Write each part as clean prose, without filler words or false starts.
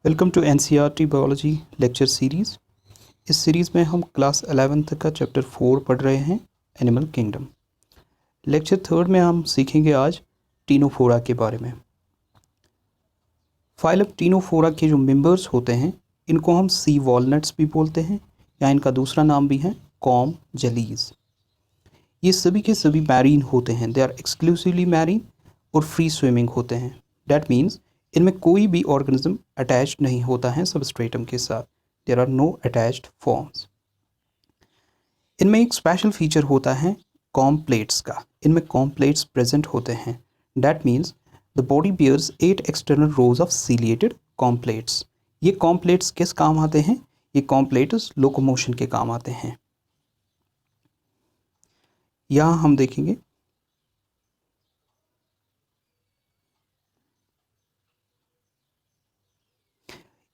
Welcome to NCERT biology lecture series. इस series में हम क्लास 11th का चैप्टर 4 पढ़ रहे हैं, एनिमल किंगडम। लेक्चर 3 में हम सीखेंगे आज टीनोफोरा के बारे में। फाइलम टीनोफोरा के जो मेंबर्स होते हैं इनको हम सी वॉलनट्स भी बोलते हैं, या इनका दूसरा नाम भी है कॉम जेलीज। ये सभी के सभी मैरीन होते हैं, दे आर एक्सक्लूसिवली मैरीन और फ्री स्विमिंग होते हैं। डैट मीन्स इनमें कोई भी ऑर्गेनिज्म अटैच्ड नहीं होता है सबस्ट्रेटम के साथ। There are no attached forms. इनमें एक स्पेशल फीचर होता है कॉम्प्लेट्स का। इनमें कॉम्प्लेट्स प्रेजेंट होते हैं। That means the body bears 8 external rows of ciliated comb plates. ये कॉम्प्लेट्स किस काम आते हैं? ये कॉम्प्लेट्स लोकोमोशन के काम आते हैं। यहाँ हम देखेंगे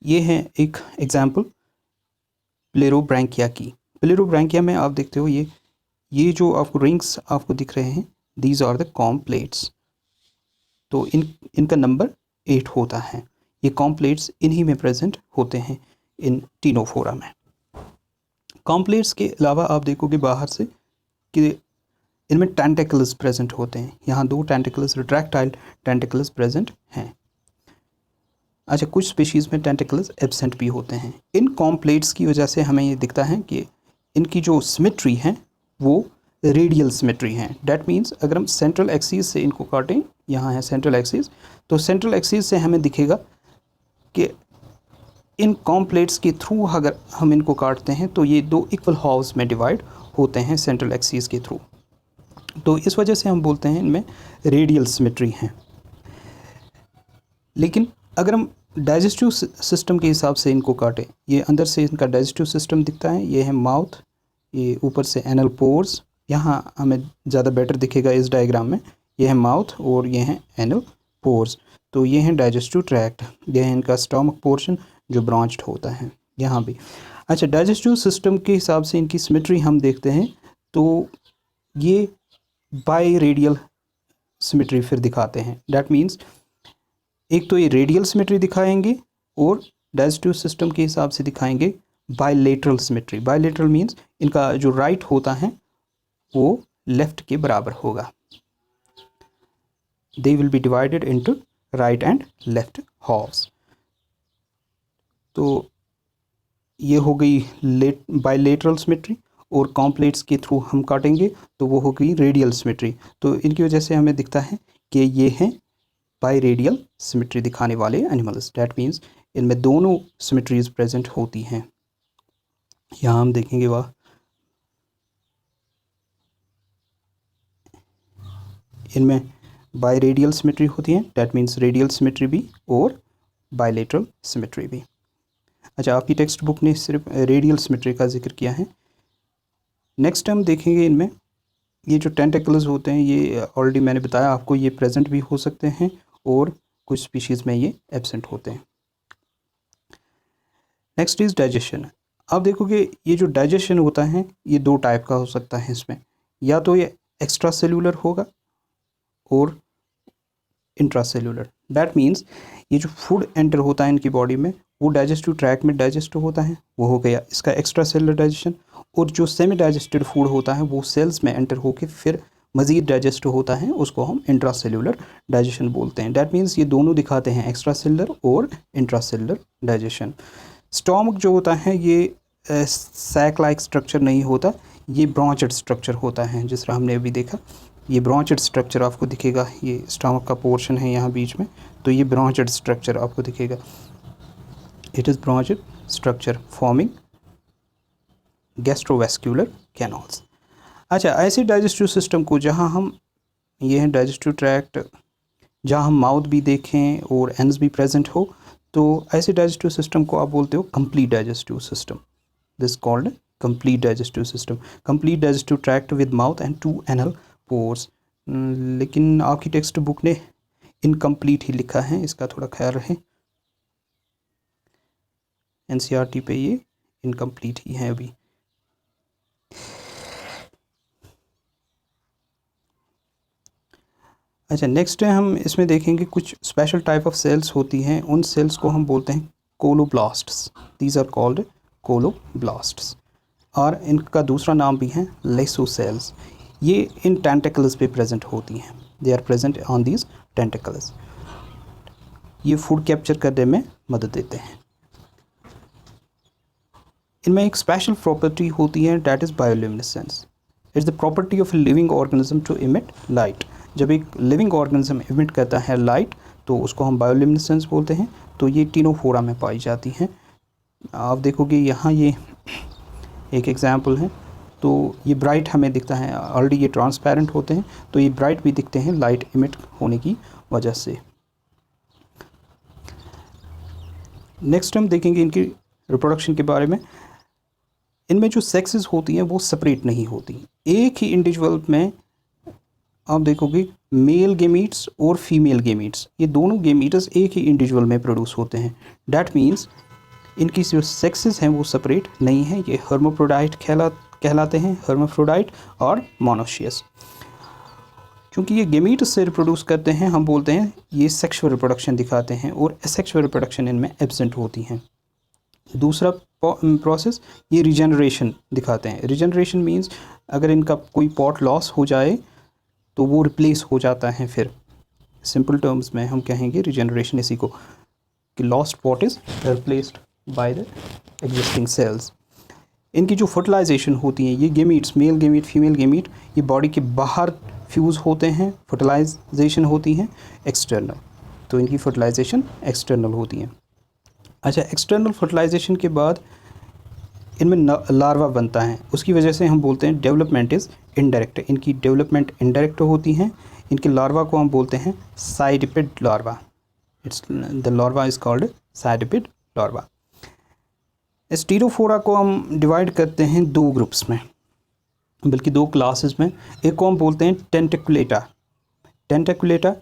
ये है एक एग्जाम्पल प्लेरोब्रैंकिया की। प्लेरोब्रैंकिया में आप देखते हो ये जो आपको रिंग्स आपको दिख रहे हैं, दीज आर द कॉम्प्लेट्स। तो इनका नंबर 8 होता है। ये कॉम्प्लेट्स इन्हीं में प्रेजेंट होते हैं इन टीनोफोरा में। कॉम्प्लेट्स के अलावा आप देखोगे बाहर से कि इनमें टेंटिकल्स प्रेजेंट होते हैं। यहाँ 2 टेंटिकल्स, रिट्रैक्टाइल टेंटिकल्स प्रेजेंट हैं। अच्छा, कुछ स्पीशीज़ में टेंटिकल्स एब्सेंट भी होते हैं। इन कॉम्प्लेट्स की वजह से हमें ये दिखता है कि इनकी जो सिमेट्री है वो रेडियल सिमेट्री है। डैट मीन्स अगर हम सेंट्रल एक्सिस से इनको काटें, यहाँ है सेंट्रल एक्सिस, तो सेंट्रल एक्सिस से हमें दिखेगा कि इन कॉम्प्लेट्स के थ्रू अगर हम इनको काटते हैं तो ये 2 इक्वल हाफ्स में डिवाइड होते हैं सेंट्रल एक्सिस के थ्रू। तो इस वजह से हम बोलते हैं इनमें रेडियल सिमेट्री है। लेकिन अगर हम डाइजेस्टिव सिस्टम के हिसाब से इनको काटें, ये अंदर से इनका डाइजेस्टिव सिस्टम दिखता है। ये है माउथ, ये ऊपर से एनल पोर्स, यहाँ हमें ज़्यादा बेटर दिखेगा इस डायग्राम में। ये है माउथ और ये है एनल पोर्स। तो ये है डाइजेस्टिव ट्रैक्ट, ये है इनका स्टमक पोर्शन जो ब्रांच्ड होता है यहाँ भी। अच्छा, डाइजेस्टिव सिस्टम के हिसाब से इनकी सिमेट्री हम देखते हैं तो ये बाई रेडियल सिमेट्री फिर दिखाते हैं। डैट मीन्स एक तो ये रेडियल सिमेट्री दिखाएंगे और डाइजेस्टिव सिस्टम के हिसाब से दिखाएंगे बायलेटरल सिमेट्री। बायलेटरल मीन्स इनका जो राइट होता है वो लेफ्ट के बराबर होगा। They will be divided into right and left halves. तो ये हो गई बायलेटरल सिमेट्री, और कॉम्प्लेट्स के थ्रू हम काटेंगे तो वो हो गई रेडियल सिमेट्री। तो इनकी वजह से हमें दिखता है कि ये हैं बाई रेडियल सिमेट्री दिखाने वाले एनिमल्स। डैट मीन्स इनमें दोनों सिमेट्रीज प्रेजेंट होती हैं। यहाँ हम देखेंगे वह इनमें बाई रेडियल सिमेट्री होती है। डैट मीन्स रेडियल सिमेट्री भी और बायलेटरल सिमेट्री भी। अच्छा, आपकी टेक्स्ट बुक ने सिर्फ रेडियल सिमेट्री का जिक्र किया है। नेक्स्ट हम देखेंगे इनमें ये जो टेंटिकल्स होते हैं, ये ऑलरेडी मैंने बताया आपको, ये प्रेजेंट भी हो सकते हैं और कुछ स्पीशीज़ में ये एब्सेंट होते हैं। Next is digestion. आप देखोगे ये जो डाइजेशन होता है ये 2 टाइप का हो सकता है इसमें। या तो ये एक्स्ट्रा सेल्यूलर होगा और इंट्रा सेल्यूलर। डैट मीन्स ये जो फूड एंटर होता है इनकी बॉडी में वो डाइजेस्टिव ट्रैक में डाइजेस्ट होता है, वो हो गया इसका एक्स्ट्रा सेलुलर डाइजेशन। और जो सेमी डाइजेस्टेड फूड होता है वो सेल्स में एंटर होकर फिर मज़ीद डाइजेस्ट होता है, उसको हम इंट्रा सेल्युलर डाइजेशन बोलते हैं। डैट मीन्स ये दोनों दिखाते हैं, एक्स्ट्रा सेलुलर और इंट्रा सेलुलर डाइजेशन। स्टोमक जो होता है ये सैक लाइक स्ट्रक्चर नहीं होता, ये ब्रांचड स्ट्रक्चर होता है। जिस तरह हमने अभी देखा, ये ब्रांचड स्ट्रक्चर आपको दिखेगा। ये स्टमक का पोर्शन है यहाँ बीच में, तो ये ब्रांचड स्ट्रक्चर आपको दिखेगा। It is branched structure forming gastrovascular canals. अच्छा, ऐसे डाइजेस्टिव सिस्टम को जहाँ हम, ये है डाइजेस्टिव ट्रैक्ट, जहाँ हम माउथ भी देखें और एंड्स भी प्रेजेंट हो, तो ऐसे डाइजेस्टिव सिस्टम को आप बोलते हो complete digestive system. This called complete digestive system. Complete digestive tract with mouth and 2 anal pores. लेकिन आपकी टेक्स्ट बुक ने इनकम्प्लीट ही लिखा है, इसका थोड़ा ख्याल रखें। एनसीईआरटी पे ये इनकम्प्लीट ही है अभी। अच्छा, नेक्स्ट है हम इसमें देखेंगे कुछ स्पेशल टाइप ऑफ सेल्स होती हैं। उन सेल्स को हम बोलते हैं कोलोब्लास्ट्स, दीज आर कॉल्ड कोलोब्लास्ट्स। और इनका दूसरा नाम भी है लेसोसेल्स। ये इन टेंटिकल्स पे प्रेजेंट होती हैं, they are present on these tentacles. ये फूड कैप्चर करने में मदद देते हैं। इनमें एक स्पेशल प्रॉपर्टी होती है, that is bioluminescence. It's the property of a living organism to emit light. जब एक लिविंग ऑर्गेनिज्म इमिट करता है लाइट तो उसको हम बायोल्यूमिनेसेंस बोलते हैं। तो ये टिनोफोरा में पाई जाती हैं। आप देखोगे यहाँ ये एक एग्जाम्पल है, तो ये ब्राइट हमें दिखता है, ऑलरेडी ये ट्रांसपेरेंट होते हैं तो ये ब्राइट भी दिखते हैं लाइट इमिट होने की वजह से। नेक्स्ट हम देखेंगे इनकी रिप्रोडक्शन के बारे में। इनमें जो सेक्सेस होती हैं वो सेपरेट नहीं होती, एक ही इंडिविजुअल में आप देखोगे मेल गेमीट्स और फीमेल गेमीट्स, ये दोनों गेमीट्स एक ही इंडिविजुअल में प्रोड्यूस होते हैं। डैट मीन्स इनकी जो सेक्सेस हैं वो सेपरेट नहीं हैं। ये हर्माफ्रोडाइट कहलाते हैं, हर्माफ्रोडाइट और मोनोशियस। क्योंकि ये गेमीट्स से रिप्रोड्यूस करते हैं, हम बोलते हैं ये सेक्सुअल रिप्रोडक्शन दिखाते हैं, और एसेक्सुअल रिप्रोडक्शन इनमें एब्सेंट होती हैं। दूसरा प्रोसेस ये रिजनरेशन दिखाते हैं। रिजनरेशन मीन्स अगर इनका कोई पॉट लॉस हो जाए तो वो रिप्लेस हो जाता है। फिर सिंपल टर्म्स में हम कहेंगे रिजनरेशन इसी को, कि lost pot is replaced by the existing cells. इनकी जो फर्टिलाइजेशन होती है, ये gametes, male gamete female gamete, ये बॉडी के बाहर फ्यूज़ होते हैं, फर्टिलाइजेशन होती हैं एक्सटर्नल। तो इनकी फर्टिलाइजेशन एक्सटर्नल होती हैं। अच्छा, एक्सटर्नल फर्टिलाइजेशन के बाद इनमें लार्वा बनता है, उसकी वजह से हम बोलते हैं डेवलपमेंट इज़ इनडायरेक्ट। इनकी डेवलपमेंट इनडायरेक्ट होती हैं। इनके लार्वा को हम बोलते हैं cydippid larva. It's the larva is called cydippid larva. स्टीरोफोरा को हम डिवाइड करते हैं दो ग्रुप्स में, बल्कि दो क्लासेस में। एक को हम बोलते हैं टेंटिकुलेटा। टेंटिकुलेटा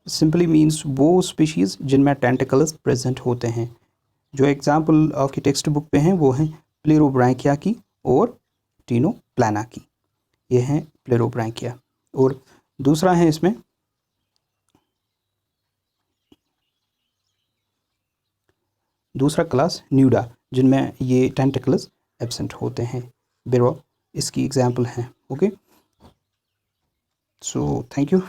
सिंपली मीन्स वो स्पीशीज़ जिनमें टेंटिकल्स प्रेजेंट होते हैं। जो एग्जाम्पल आपकी टेक्स्ट बुक पे हैं वो हैं प्लेरोब्रैंकिया की और टिनोप्लाना की। ये हैं प्लेरोब्रैंकिया। और दूसरा है इसमें दूसरा क्लास न्यूडा, जिनमें ये टेंटिकल्स एब्सेंट होते हैं। बेरो इसकी एग्जाम्पल हैं। Okay, so thank you.